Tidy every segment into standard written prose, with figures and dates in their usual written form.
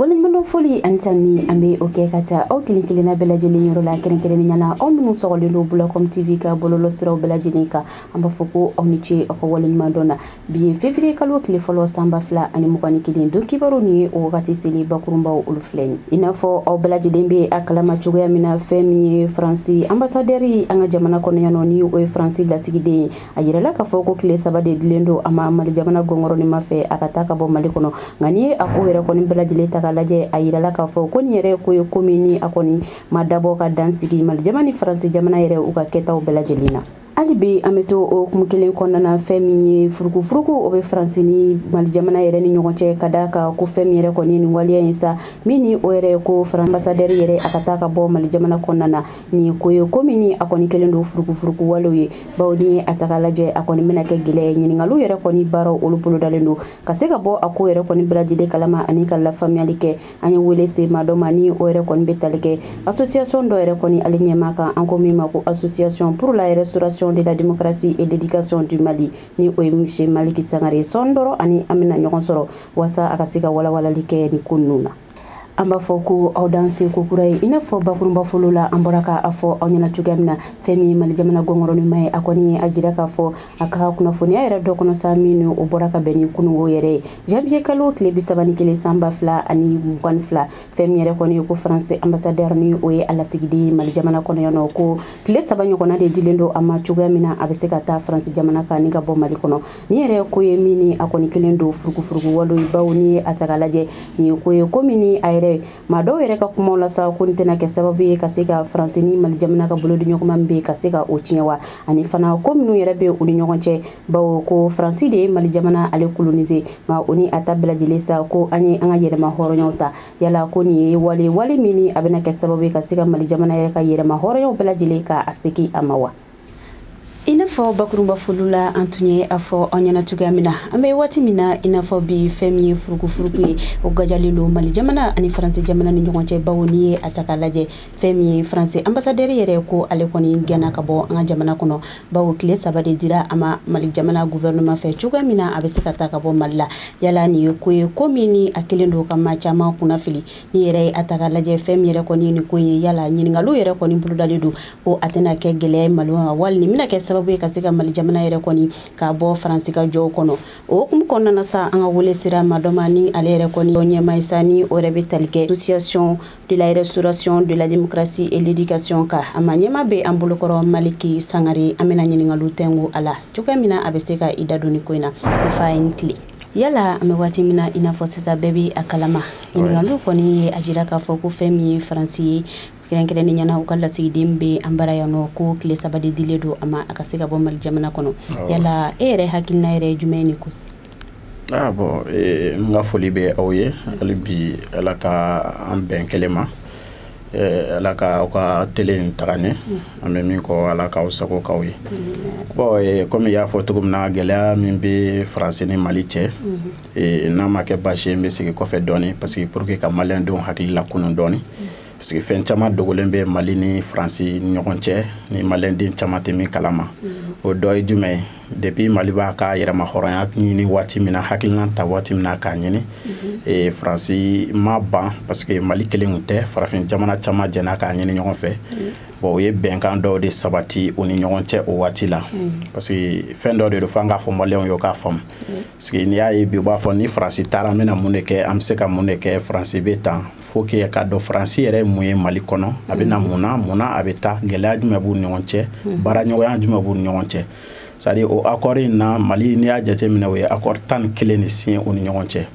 wala mano foli antani ambe oke kata o kilinkili na belaje linyoro la kerenkere nyana o munu sogole no Bulacom TV ka bololo sira belaje nika amba foko oniche ko wala madonna bi février kalo kile folo samba fla ani mukani kidin don kibaro ni o gati seli bakurumba o ulufleni inafo o belaje dembe akalama chugo mina femi franci ambassadeur anga jamana kono yano ni o franci la sigide ayira la ka foko kile sabade dilendo ama mali jamana gongoro ni mafe akataka bo mali kono ngani akohera kono belaje leta laje ayira la ka fo koni yere ko komini akoni madabo ka dansigi mal jamani France jamana yere uka keta o belaje lina alibi ameto o kumkelen konnana femi furuku o be France ni mal jamana yere ni nyonche kadaka ko femi yere ko ni waliya isa mini o yere ko France ambassadeur yere akataka bo mal jamana konnana ni ko komini akoni kelendo furuku waloye bawni atakalaje akoni menake gile ni ngalu yere ko ni baro olupolo dalendo kaseka bo ako yere ko ni belaje de kalama ani kala family ke ani wele se madoma ni o yere ko ni betalike association do yere ko ni aligné maka anko mima ko association pour la restauration de la démocratie et l'éducation du Mali ni Monsieur Maliki Sangare Sondoro ani amina nyonsoro wasa akasika wala like ni kununa amba foko audanse ko kurai ina fo bakurumba fulula amboraka afo onyana tugamna femi mali jamana gongoro ni mai akoni ajira ka fo aka kuna foni ayra do kono saminu oboraka beni kunungo yere janvier kalo klebi sabani kele samba fla ani mukwan fla femi yere koni ko français ambassadeur ni oye ala sigidi mali jamana kono yono ko kle sabanyo kona de dilendo ama tugamina abeseka ta france jamana ka ninga bo mali kono ni yere ko yemini akoni kelendo furuku walo bawni atakalaje ni ko komini ayre mado yere ka kuma la sa ko ntena ke sababu ka sika France ni mal jamana ka bolo dunyo kuma mbe ka sika o chinwa ani fana ko minu yere be uni nyogonche bawo ko France de mal jamana ale coloniser ma oni atabla jilesa ko ani anga yere ma horo nyota yala ko ni wale mini abena ke sababu ka sika mal jamana yere ka yere ma horo nyo bela jileka asiki amawa inafo bakurumba fulula antunye afo onyana tugamina ambe wati mina inafo bi femi furuku o gajalindo mali jamana ani France jamana ni ngonche bawoni atakalaje femi France ambassadeur yere ko ale koni gena kabo anga jamana kono bawo kile sabade dira ama mali jamana gouvernement fe tugamina abesika takabo malla yala ni ko komini akilendo kama chama kuna fili ni yere atakalaje femi yere koni ni ko yala nyingalu yere koni buludalidu o atena ke gele malwa walni mina ke sababu kasika mali jamana yere koni ka bo France ka jo kono o kum kono na sa anga wole sira madomani ale yere koni onye maisani o rebetalike association de la restauration de la démocratie et l'éducation ka amanyema be ambulo koro Maliki Sangare amena nyini ngalu tengu ala tukamina abeseka idadoni koina fine yala amewati mina inafosesa baby akalama ngalu koni ajira ka foku femi France kire ni nyana ukala sigidimbe ambara yano ko kile sabade diledo ama akasika bo mal jamana kono yala ere hakilna ere jumeni ko bon nga foli be awye albi alaka amben kelema alaka ka tele tagane ambe min ko alaka usako kawye bon comme ya foto na gela min be français ni mali che na make bache mbe sigi ko fe doni parce que pour que ka malen don hakila kunu doni parce que fen chama dogolen be mali ni France ni ñogonche ni malen din chama temi kalama o doy dume depuis mali ba ka yera ma horoya ni wati mina hakilna ta wati mina ka nyini e France ma ban parce que mali kelenute farafin jamana chama jena ka nyini ñogon fe bon ye benkan do de sabati oni ñogonche o wati la parce que fen do de fanga fo malen yo ka fam parce que ni ay bi ba fo ni France tara mena muneke am se ka muneke France betan faut que ka do France yere moye mali kono abena muna abeta gelaj mebu nyonche bara nyoya jumebu nyonche c'est-à-dire au accord na mali ni a jate mina we accord tan kelenicien on nyonche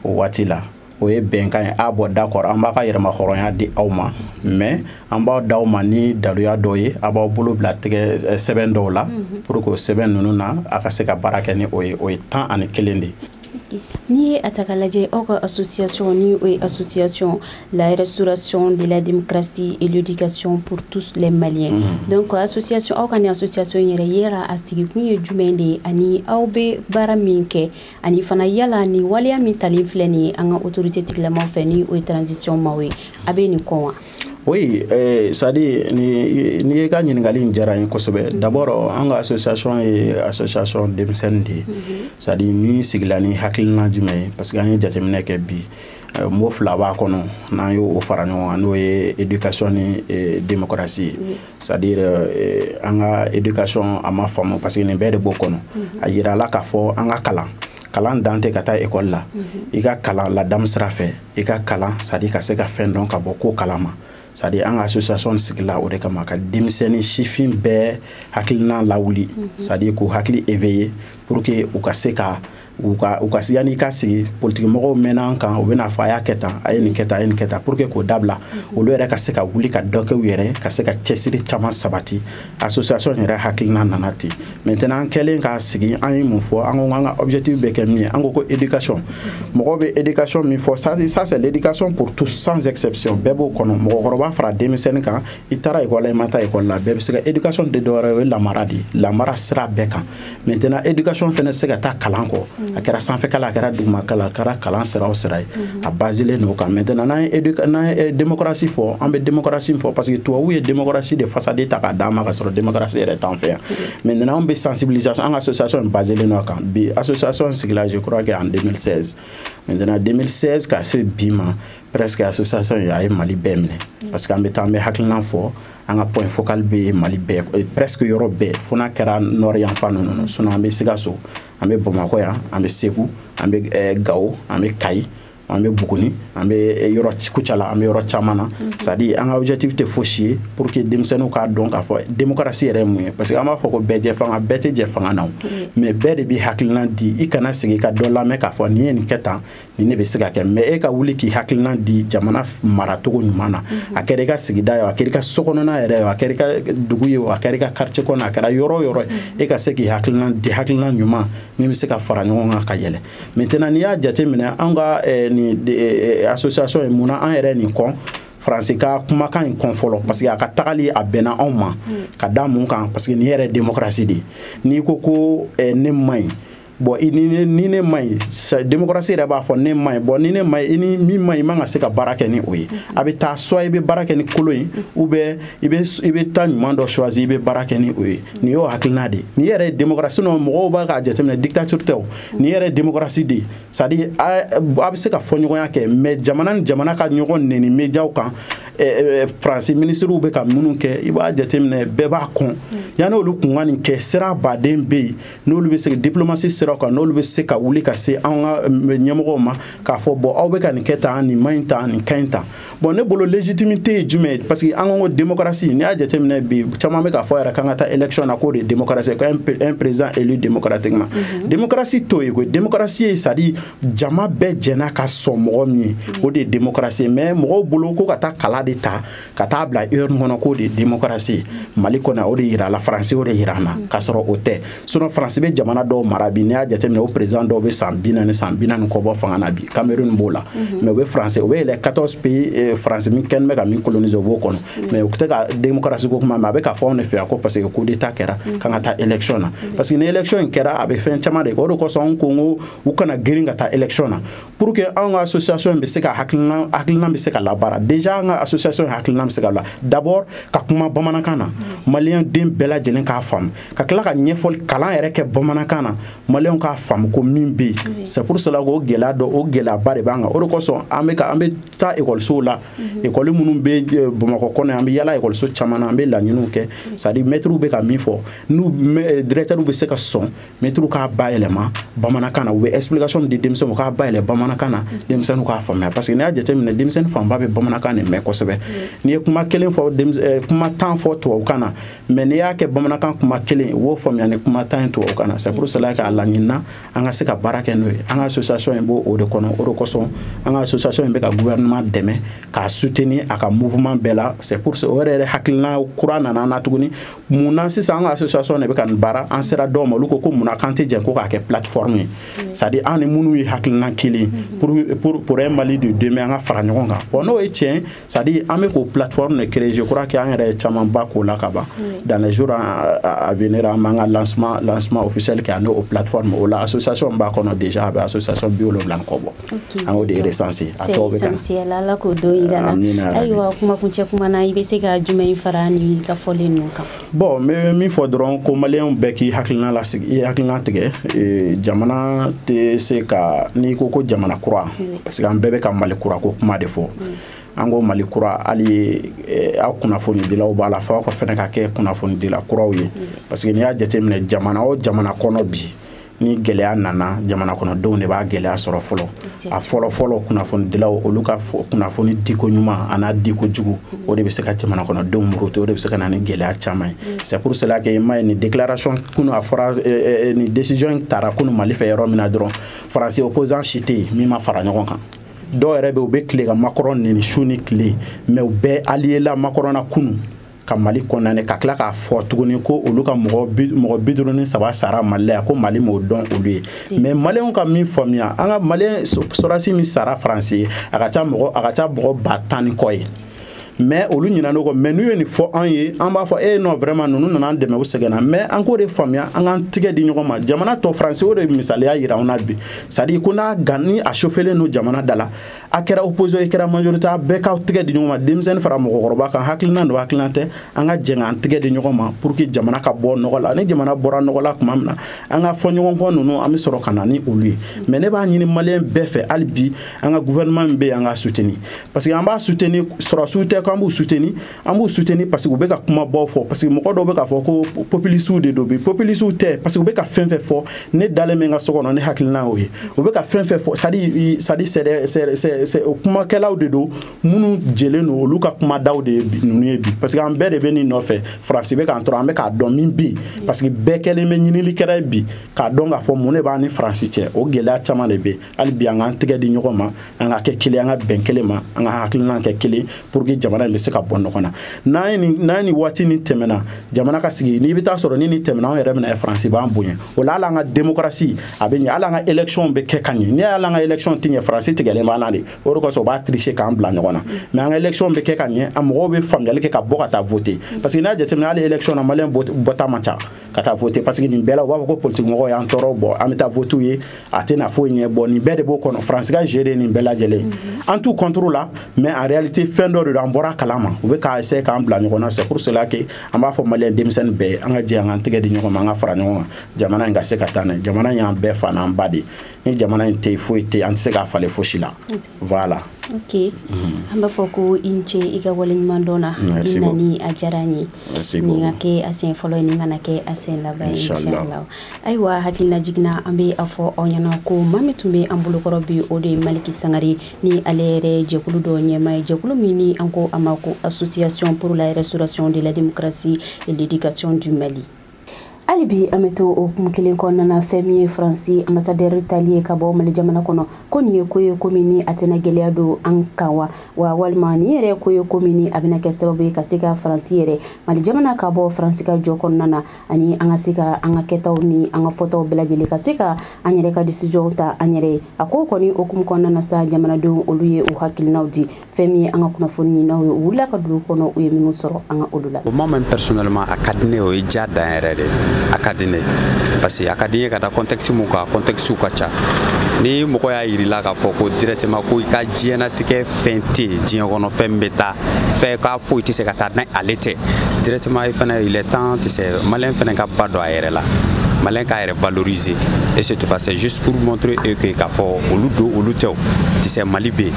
o watila o e benkan abo d'accord amba ka yere ma horonya di awma mais amba dawma ni daluya doye aba bolo bla tege seben dola pour que seben nununa akaseka baraka ni o tan an kelendi ni atakalaje oko association ni association la restauration de la démocratie et l'éducation pour tous les Maliens donc association okani association yera asigi kunye jumende ani awbe baraminke ani fana yala ni walia mi talin fleni anga autorité tiklama feni o transition mawe abeni konwa Oui, c'est-à-dire ni ka ɲininkali in diyara n ye kosɛbɛ. D'abord an ka association ye association denmisɛnnin de ye, c'est-à-dire min sigila ni hakilina jumɛn ye parce que an ye jateminɛ kɛ bi mot fila b'a kɔnɔ n'an y'o fara ɲɔgɔn kan n'o ye éducation ni démocratie c'est-à-dire an ka éducation a ma faamu parce que nin bɛɛ de b'o kɔnɔ a yirala k'a fɔ an ka kalan dan tɛ ka taa école la i ka kalan ladamu sira fɛ i ka kalan c'est-à-dire ka se ka fɛn dɔn ka bɔ ko kalan ma c'est-à-dire an ka association sigila o de kama ka denmisɛnnin sifin bɛɛ hakilina lawuli c'est-à-dire k'u hakili éveiller pour que u ka se ka u ka yani ka sigi politique mɔgɔw mɛnna kan u bɛna fɔ a y'a kɛ tan a ye nin kɛ tan a ye nin kɛ tan pour que k'o dabila olu yɛrɛ ka se ka wuli ka dɔ kɛ u yɛrɛ ka se ka cɛsiri caman sabati association yɛrɛ hakilina nana ten maintenant an kɛlen k'a sigi an ye mun fɔ an ko an ka objectif bɛ kɛ min ye an ko éducation mɔgɔw bɛ éducation min fɔ ça c'est l'éducation pour tous sans exception bɛɛ b'o kɔnɔ mɔgɔkɔrɔba fara denmisɛnnin kan i taara école la i ma taa école la bɛɛ bɛ se ka éducation tɛ dɔwɛrɛ o ye lamara de ye lamara sira bɛɛ kan maintenant éducation fana se ka taa kalan kɔ a kɛra sanfɛkalan a kɛra dugumakalan a kɛra kalan sira o sira ye a baselen n'o kan maintenant n'an ye démocratie fɔ an bɛ démocratie fɔ parce que tubabuw ye démocratie de façade ta k'a d'an ma ka sɔrɔ démocratie yɛrɛ t'an fɛ yan maintenant an bɛ sensibilisation an ka association baselen n'o kan bi association sigila je crois que en 2016 maintenant 2016 ka se bi ma presque association a ye Mali bɛɛ minɛ parce que an bɛ taa an bɛ hakilina fɔ an ka point focal bɛ Mali bɛɛ presque yɔrɔ bɛɛ fo n'a kɛra nord yan fan ninnu sinon an bɛ Sikaso an bɛ Bamakɔ yan an bɛ Segu an bɛ Gao an bɛ Kayi an bɛ Buguni an bɛ yɔrɔ Kucala an bɛ yɔrɔ caman na c'est-à-dire an ka objectif tɛ fosi ye pour que denmisɛnninw k'a dɔn k'a fɔ démocratie yɛrɛ ye mun ye parce que an b'a fɔ ko bɛɛ jɛ fanga bɛɛ tɛ jɛ fanga na mais bɛɛ de bɛ hakilina di i kana sigi ka dɔ lamɛn k'a fɔ nin ye nin kɛ tan nin ne bɛ se ka kɛ mais e ka wuli k'i hakilina di jamana maracogo ɲuman na a kɛra i ka sigida ye a kɛra i ka sokɔnɔna yɛrɛ ye a kɛra i ka dugu ye a kɛra i ka quartier kɔnɔ a kɛra yɔrɔ o yɔrɔ e ka se k'i hakilina di hakilina ɲuman min bɛ se ka fara ɲɔgɔn kan ka yɛlɛ maintenant n'i y'a jateminɛ an ka association ye mun na an yɛrɛ nin kɔn faransi ka kumakan in kɔn fɔlɔ parce que a ka tagali a bɛnna anw ma ka da mun kan parce que nin yɛrɛ démocratie de n'i ko ne man ɲi bon ni ne man ɲi démocratie yɛrɛ b'a fɔ ne man ɲi bon ni ne man ɲi i ni min man ɲi i man ka se ka baara kɛ ni o ye a bɛ taa soit i bɛ baara kɛ ni kolon ye ou bien i bɛ taa ɲuman dɔ choisir i bɛ baara kɛ ni o ye nin y'o hakilina de ye nin yɛrɛ ye démocratie non mɔgɔw b'a k'a jateminɛ dictature tɛ o nin yɛrɛ ye démocratie de ye c'est-à-dire a bɛ se ka fɔ ɲɔgɔnya kɛ mais jamana ni jamana ka ɲɔgɔn nɛni médiaw kan Faransi ministres bɛ ka minnu kɛ i b'a jateminɛ bɛɛ b'a kɔn yanni olu kun ka nin kɛ sira baden bɛ yen n'olu bɛ se diplomatie siraw kan n'olu bɛ se ka wuli ka se an ka ɲɛmɔgɔw ma k'a fɔ bon aw bɛ ka nin kɛ tan nin man ɲi tan nin ka ɲi tan bon ne bolo légitimité ye jumɛn ye parce que an ko démocratie n'i y'a jateminɛ bi caman bɛ k'a fɔ yɛrɛ k'an ka taa élection na k'o de ye démocratie un président élu démocratiquement démocratie t'o ye koyi démocratie ye c'est-à-dire jama bɛɛ jɛna ka sɔn mɔgɔ min ye o de ye démocratie mais mɔgɔw bolo ko ka taa kala de ta ka taa bila heure kɔnɔ k'o de ye démocratie Mali kɔnɔ o de yira la Faransi o de yira an na k'a sɔrɔ o tɛ sinon Faransi bɛ jamana dɔw mara bi n'i y'a jateminɛ o président dɔw bɛ san 40 kɔ bɔ fanga na bi Cameroun b'o la mais o bɛ Faransi o bɛ yɛlɛ 14 pays Faransi min kɛlen bɛ ka min coloniser o b'o kɔnɔ mais o tɛ ka démocratie ko kuma mais a bɛ ka fɔ anw de fɛ yan ko parce que coup d'état kɛra kan ka taa élection na parce que ni élection in kɛra a bɛ fɛn caman de kɛ o de kosɔn anw ko n ko u kana girin ka taa élection na pour que anw ka association bɛ se ka hakilina bɛ se ka labaara déjà an ka association hakilina bɛ se ka la d'abord ka kuma bamanankan na maliyɛn den bɛɛ lajɛlen k'a faamu ka tila ka ɲɛfɔli kalan yɛrɛ kɛ bamanankan na maliyɛnw k'a faamu ko min bɛ yen c'est pour cela ko gɛlɛya dɔ o gɛlɛyaba de b'an kan o de kosɔn an bɛ taa ekɔlisow la ekɔli minnu bɛ Bamakɔ kɔnɔ an bɛ yala ekɔliso caman na an bɛ laɲiniw kɛ c'est-à-dire maîtres bɛ ka min fɔ n'u directeurs bɛ se ka sɔn maîtres k'a bayɛlɛma bamanankan na u bɛ explication di denmisɛnninw k'a bayɛlɛ bamanankan na denmisɛnninw k'a faamuya parce que n'i y'a jateminɛ denmisɛnnin fanba bɛ bamanankan de mɛn kosɛbɛ n'i ye kuma kelen fɔ kuma 10 fɔ tubabukan na mais n'i y'a kɛ bamanankan kuma kelen u b'o faamuya ni kuma 10 ye tubabukan na c'est pour cela k'a laɲinina an ka se ka baara kɛ n'o ye an ka association in b'o de kɔnɔ o de kosɔn an ka association in bɛ ka gouvernement dɛmɛ k'a soutenir a ka mouvement bɛɛ la c'est pour ça o yɛrɛ hakilina kura nana na tuguni mun na sisan an ka association de bɛ ka nin baara an sera dɔw ma olu ko mun na k'an tɛ jɛ ko k'a kɛ plateforme ye c'est-à-dire an ni minnu ye hakilina kelen pour un Mali de demain an ka fara ɲɔgɔn kan bon n'o ye tiɲɛ c'est-à-dire c'est-à-dire on met une plateforme créée, je crois qu'il y a un chamamba dans les jours à venir à un lancement officiel qui a nos plateformes ou l'association qu'on a déjà l'association biolo blanco en haut des recensés c'est essentiel là ko do idana aywa kuma kunche kuma na ibese ga jumay farani ka fole nuka bon mais mi faudron ko malien beki haklina la sig haklina tege jamana te se ka ni ko jamana kura parce que an bebe ka mali kura ko kuma defo ango mali kura ali akuna foni dila o bala fa ko fena ka ke kuna foni dila kura wi parce que ni ya jetemne jamana o jamana kono bi ni gɛlɛya nana jamana kɔnɔdenw de b'a gɛlɛya sɔrɔ fɔlɔ a fɔlɔ kunnafoni dilaw olu ka kunnafoni diko ɲuman a n'a diko jugu o de bɛ se ka jamana kɔnɔdenw muruti o de bɛ se ka na ni gɛlɛya caman ye c'est pour cela que ma ye ni déclaration kunu a fɔra ni décision tara kunu Mali fɛ yɔrɔ min na dɔrɔn faransi opposant si tɛ yen min ma fara ɲɔgɔn kan dɔw yɛrɛ bɛ u bɛ tile ka Macron ni su ni tile mais u bɛɛ allié la Macron na kunu ka Mali kɔnɔna ka tila k'a fɔ tuguni ko olu ka mɔgɔ 53 sara Mali la ko Mali m'o dɔn olu ye mais maliyɛnw ka min faamuya an ka maliyɛn sɔrɔdasi min sara Faransi ye a ka ca mɔgɔ 10 ni kɔ ye mais olu ɲinan'o kɔ mais n'u ye nin fɔ an ye an b'a fɔ non vraiment ninnu nana an dɛmɛ u sɛgɛnna mais an k'o de faamuya an k'an tigɛ di ɲɔgɔn ma jamana tɔ Faransi o de misaliya yira anw na bi c'est à dire ko n'a ni a chauffelen don jamana da la a kɛra opposition i kɛra majorité a bɛɛ k'aw tigɛ di ɲɔgɔn ma denmisɛnnin fara mɔgɔkɔrɔba kan hakilina don hakilina tɛ an ka jɛn k'an tigɛ di ɲɔgɔn ma pour que jamana ka bɔ nɔgɔ la ni jamana bɔra nɔgɔ la tuma min na an ka fɔ ɲɔgɔn kɔ ninnu an bɛ sɔrɔ ka na ni olu ye mais ne b'a ɲini maliyɛn bɛɛ fɛ hali bi an ka gouvernement min bɛ yen an ka soutenir parce que an b'a soutenir sɔrɔsiw tɛ k'an b'u soutenir parce que u bɛ ka kuma baw fɔ parce que mɔgɔ dɔw bɛ ka fɔ ko populistes de do bi populistes tɛ parce que u bɛ ka fɛn fɛn fɔ ne dalen bɛ n ka so kɔnɔ ne hakilina o ye u bɛ ka fɛn fɛn fɔ c'est kumakɛlaw de do minnu jɛlen do olu ka kumadaw de ye ninnu ye bi parce que an bɛɛ de bɛ nin nɔfɛ Faransi bɛ k'an tɔrɔ an bɛ k'a dɔn min bɛ yen parce que bɛɛ kɛlen bɛ ɲinilikɛla ye bi k'a dɔn k'a fɔ mun de b'an ni Faransi cɛ o gɛlɛya caman de bɛ yen hali bi an k'an tɛgɛ di ɲɔgɔn ma an ka kɛ kelen an ka bɛn kelen ma an ka hakilina kɛ kelen pour que jamana in bɛ se ka bɔ ɲɔgɔn na n'an ye nin waati nin tɛmɛna jamana ka sigi n'i bɛ taa sɔrɔ ni nin tɛmɛna anw yɛrɛ bɛna Faransi b'an bonya o la hali an ka démocratie a bɛ ɲɛ hali an ka élection bɛ kɛ ka ɲɛ n'i y'ale an ka élection tɛ ɲɛ Faransi tigɛlen b'an na de o de kɔsɔn u b'a tricher k'an bila ɲɔgɔn na mais an ka élection bɛ kɛ ka ɲɛ a mɔgɔw bɛ faamuyali kɛ ka bɔ ka taa voter parce que n'a jateminɛ hali élection na maliyɛn bɔta man ca ka taa voter parce que nin bɛɛ la u b'a fɔ ko politique mɔgɔw y'an tɔɔrɔ bɔ an bɛ taa voter ye a tɛna foyi ɲɛ bɔ nin bɛɛ de b'o kɔnɔ Faransi ka gérer nin bɛɛ lajɛlen an t'u contre la mais en réalité fɛn dɔ de don an bɔra kalama u bɛ k'a essayer k'an bila ɲɔgɔn na c'est pour cela que an b'a fɔ maliyɛn denmisɛnnin bɛɛ an ka jɛ an k'an tɛgɛ di ɲɔgɔn ma an ka fara ɲɔgɔn kan jamana in ka se ka taa n'a ye jamana in y'an bɛɛ fa n'an ba de ni jamana in tɛ foyi tɛ an tɛ se k'a falen fosi la voilà ok an b'a fɔ ko i ce i ka waleɲuman dɔn na i nani a diyara n ye nin ka kɛ a siɲɛ fɔlɔ ye nin kana kɛ a siɲɛ laban ye inshallah ayiwa hakilina jiginna an bɛ a fɔ aw ɲɛna ko maa min tun bɛ an bolokɔrɔ bi o de ye Maliki Sangare ni ale yɛrɛ jɛkulu dɔ ɲɛmaa ye jɛkulu min ni an ko a ma ko association pour la restauration de la démocratie et l'éducation du Mali hali bi an bɛ to o hukumu kelen kɔnɔna na fɛn min ye Faransi ambassadeur tali ye ka bɔ Mali jamana kɔnɔ ko nin ye ko ye ko min ni a tɛna gɛlɛya don an kan wa walima nin yɛrɛ ko ye ko min ni a bɛna kɛ sababu ye ka se ka Faransi yɛrɛ Mali jamana ka bɔ Faransi ka jɔ kɔnɔna na ani an ka se ka an ka kɛtaw ni an ka fɔtaw bɛɛ lajɛlen ka se ka an yɛrɛ ka décision ta an yɛrɛ ye a ko kɔni hukumu kɔnɔna na sa jamanadenw olu ye u hakilinaw di fɛn min ye an ka kunnafoni ɲinaw ye u wulila ka dugu kɔnɔ u ye minnu sɔrɔ an ka olu la moi même personnellement a ka di ne o ye diya dan yɛrɛ de a ka di ne parce que a ka di ye ka da contexte mun kan contexte ka ca ni mɔgɔ y'a yirila k'a fɔ ko directement ko i ka diɲɛnatigɛ fɛn tɛ yen diɲɛ kɔnɔ fɛn bɛ taa fɛn k'a foyi tɛ se ka taa ni ale tɛ directement i fana il est temps tɛ se maliyɛn fana ka ba don a yɛrɛ la maliyɛn k'a yɛrɛ valoriser et c'est tout c'est juste pour montrer eux que k'a fɔ olu do olu tɛ o tɛ se Mali bɛ yen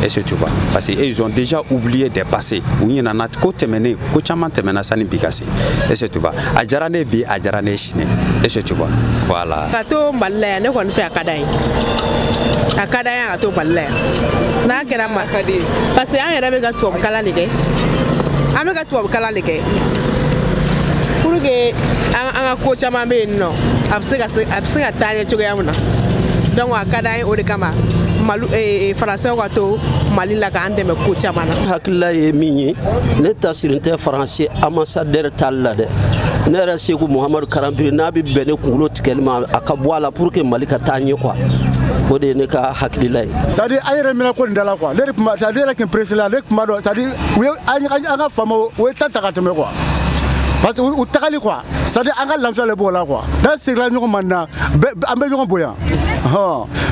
et c'est tout parce que ils ont déjà oublié des passés u ɲinana ko tɛmɛnen ko caman tɛmɛna sani bi ka se et c'est tout a diyara ne bi a diyara ne sini et c'est tout voilà ka to Mali la yan ne kɔni fɛ a ka d'an ye a ka d'an ye a ka to Mali la yan n'a kɛra ma ka di parce que an yɛrɛ bɛ ka tubabukalan de kɛ an bɛ ka tubabukalan de kɛ pour que an ka ko caman bɛ yen nɔ a bɛ se ka taa ɲɛ cogoya min na donc a ka d'an ye o de kama Français ka to Mali la k'an dɛmɛ ko caman na. Hakilila ye min ye ne tasirin tɛ Faransi ambassadeur tali la dɛ ne yɛrɛ Seku Muhamadu Karanbiri n'a bɛ bɛn ne kunkolo tigɛli ma a ka bɔ a la pour que Mali ka taa ɲɛ quoi o de ne ka hakilila ye c'est à dire an yɛrɛ mina ko nin dala quoi le c'est à dire yɛrɛ kin presse la le kuma dɔ c'est à dire u ye an ka fama o ye ta ka tɛmɛ quoi parce que u tagali quoi c'est à dire an ka lafiya le b'o la quoi n'a segila ɲɔgɔn ma na an bɛ ɲɔgɔn bonya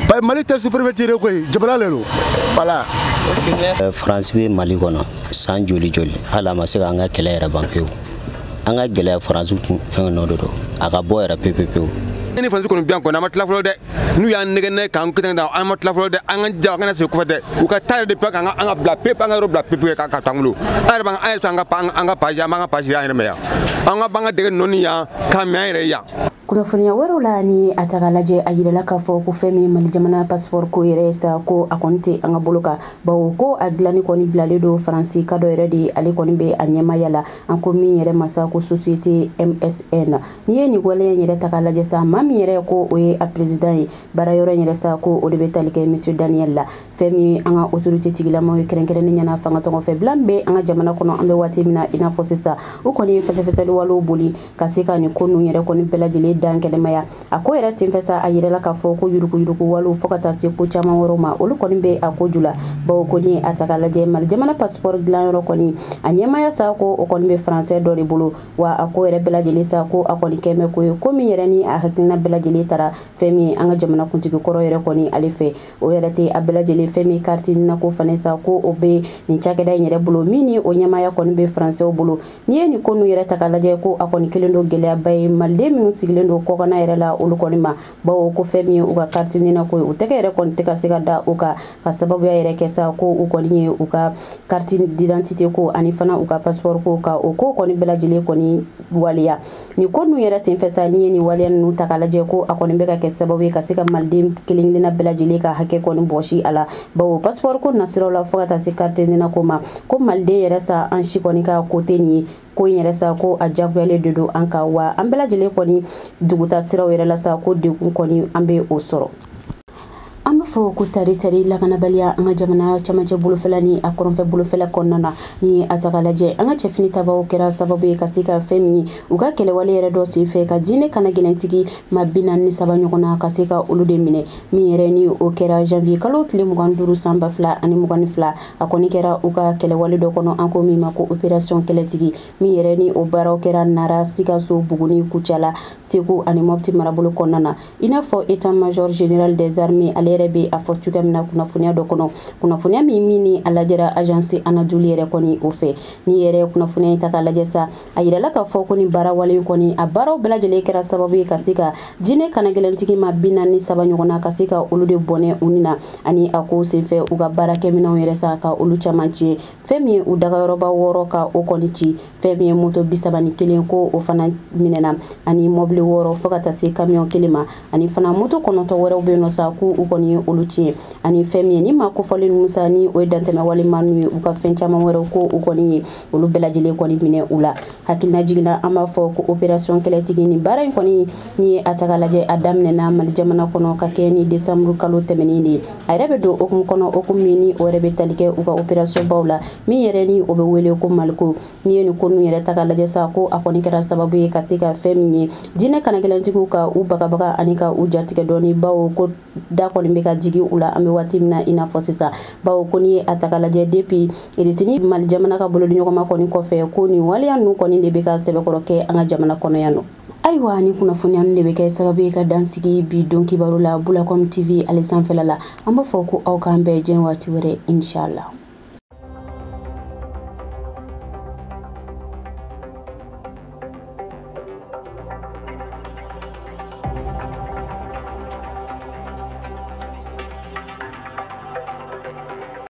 parce que Mali tɛ supervertir koyi jamana le don voilà. France bɛ Mali kɔnɔ san joli hali a ma se k'an ka kɛlɛ yɛrɛ ban pewu an ka gɛlɛya France fɛn nɔ de don a ka bɔ yɛrɛ pewu. Ni France kɔni bi yan kɔni an ma tila fɔlɔ dɛ n'u y'an nɛgɛ k'an kɛnɛ da an ma tila fɔlɔ dɛ an ka ja an kana segin kɔfɛ dɛ u ka taa yɛrɛ de pewu k'an ka bila pewu an ka yɔrɔ bila pewu ka taa an bolo an yɛrɛ b'an an ka page an b'an ka page an yɛrɛ mɛ yan an ka b'an ka dɛgɛ nɔni yan k'a mɛ an yɛrɛ yan. kunnafoniya wɛrɛw la ni a taga lajɛ a yirala k'a fɔ ko fɛn min Mali jamana passeport ko yɛrɛ sa ko a kɔni tɛ an ka bolo kan bawo ko a dilanni kɔni bilalen don Faransi ka dɔ yɛrɛ de ale kɔni bɛ a ɲɛmaya la an ko min yɛrɛ masa ko société MSN ni ye nin waleya yɛrɛ taga lajɛ sa maa min yɛrɛ ko o ye a président ye baara yɔrɔ yɛrɛ sa ko o de bɛ tali kɛ monsieur Daniel la fɛn min an ka autorité tigilamaw ye kɛrɛnkɛrɛnnen ɲɛna fanga tɔgɔ fɛ bilan bɛ an ka jamana kɔnɔ an bɛ waati min na i n'a fɔ sisan o kɔni ye fɛsɛfɛsɛli walew boli ka se ka nin ko ninnu yɛrɛ kɔni bɛɛ lajɛlen dan kɛnɛmaya a ko yɛrɛ senfɛ sa a yɛrɛla k'a fɔ ko yurugu walew fo ka taa se ko caman wɛrɛw ma olu kɔni bɛ a ko jula bawo ko ni a taga lajɛ Mali jamana passeport dilan yɔrɔ kɔni a ɲɛmaya sa ko o kɔni bɛ français dɔ de bolo wa a ko yɛrɛ bɛɛ lajɛlen sa ko a kɔni kɛmɛ ko ye ko min yɛrɛ ni a hakilina bɛɛ lajɛlen tara fɛn min an ka jamana kuntigi kɔrɔ yɛrɛ kɔni ale fɛ o yɛrɛ tɛ a bɛɛ lajɛlen fɛn min carte na ko fana sa ko o bɛ nin cakɛda in yɛrɛ bolo min ni o ɲɛmaya kɔni bɛ français bolo ni ye nin ko ninnu yɛrɛ taga lajɛ ko a kɔni kelen don gɛlɛyaba ye maliden minnu sigilen don kɔkana yɛrɛ la olu kɔni ma bawo ko fɛn min ye u ka carte na ko u tɛgɛ yɛrɛ kɔni tɛ ka se ka da u ka sababuya yɛrɛ kɛ sa ko u kɔni ye u ka carte d'identité ko ani fana u ka passeport ko ka o ko kɔni bɛɛ lajɛlen kɔni waleya ni ko ninnu yɛrɛ senfɛ sa ni ye nin waleya ninnu taga lajɛ ko a kɔni bɛ ka kɛ sababu ye ka se ka maliden kelen-kelenna bɛɛ lajɛlen ka hakɛ kɔni bɔsi a la bawo passeport ko nasiraw la fo ka taa se carte na ko ma ko maliden yɛrɛ sa an si kɔni ka kote nin ye ko in yɛrɛ sa ko a jagoyalen de don an ka wa an bɛɛ lajɛlen kɔni duguta siraw yɛrɛ la sa ko degun kɔni an bɛ o sɔrɔ an b'a fɔ ko tari lakanabaliya an ka jamana camancɛ bolofɛla ni a kɔrɔnfɛ bolofɛla kɔnɔna na ni a taga lajɛ an ka cɛfini tabaw kɛra sababu ye ka se ka fɛn min u ka kɛlɛwale yɛrɛ dɔ senfɛ ka diinɛ kana gɛlɛntigi ma 43 ɲɔgɔn na ka se ka olu de minɛ min yɛrɛ ni o kɛra janvier kalo tile 25 san 2022 a kɔni kɛra u ka kɛlɛwale dɔ kɔnɔ an ko min ma ko opération kɛlɛtigi min yɛrɛ ni o baaraw kɛra Nara Sikaso Buguni Kucala Segu ani Mopti marabolo kɔnɔna na i n'a fɔ état major général des armées ale yɛrɛ bɛ a fɔ cogoya min na kunnafoniya dɔ kɔnɔ kunnafoniya min ni a lajɛra agence Anadolu yɛrɛ kɔni o fɛ ni yɛrɛ kunnafoniya in ta k'a lajɛ sa a yirala k'a fɔ ko nin baara wale kɔni a baaraw bɛɛ lajɛlen kɛra sababu ye ka se ka diinɛ kana gɛlɛntigi ma 43 ɲɔgɔn na ka se ka olu de bɔnɛ u ni na ani a ko senfɛ u ka baarakɛminɛw yɛrɛ sa ka olu caman tiɲɛ fɛn min ye u dagayɔrɔba 6 ka o kɔni ci fɛn min ye moto 31 ko o fana minɛna ani mobile 6 fo ka taa se camion 1 ma ani fana moto 9 wɛrɛw bɛ yen nɔ sa ko u kɔni ye olu tiɲɛ ani fɛn min ye ni maa kofɔlen ninnu sa ni o ye dantɛmɛ walima ninnu ye u ka fɛn caman wɛrɛw ko u kɔni ye olu bɛɛ lajɛlen kɔni minɛ u la hakilina jiginna an b'a fɔ ko opération kɛlɛtigi ni baara in kɔni ni ye a taga lajɛ a daminɛna Mali jamana kɔnɔ ka kɛ ni décembre kalo tɛmɛnen de ye a yɛrɛ bɛ don okumu kɔnɔ okumu min ni o yɛrɛ bɛ tali kɛ u ka opération baw la min yɛrɛ ni o bɛ wele ko Maliko ni ye nin ko ninnu yɛrɛ taga lajɛ sa ko a kɔni kɛra sababu ye ka se ka fɛn min ye diinɛ kana gɛlɛntigiw ka u bagabaga ani ka u jatigɛ dɔɔni bawo ko da kɔni bɛ ka jigi u la an bɛ waati min na i n'a fɔ sisan bawo ko ni ye a taga lajɛ depuis Irisini Mali jamana ka bolodi ɲɔgɔnma kɔni kɔfɛ ko nin waleya ninnu kɔni de bɛ ka sɛbɛkɔrɔ kɛ an ka jamana kɔnɔ yan nɔ ayiwa ni kunnafoniya ninnu de bɛ kɛ sababu ye ka dansigi bi don kibaru la Bulacom TV ale sanfɛla la an b'a fɔ ko aw k'an bɛɛ jɛn waati wɛrɛ inchallah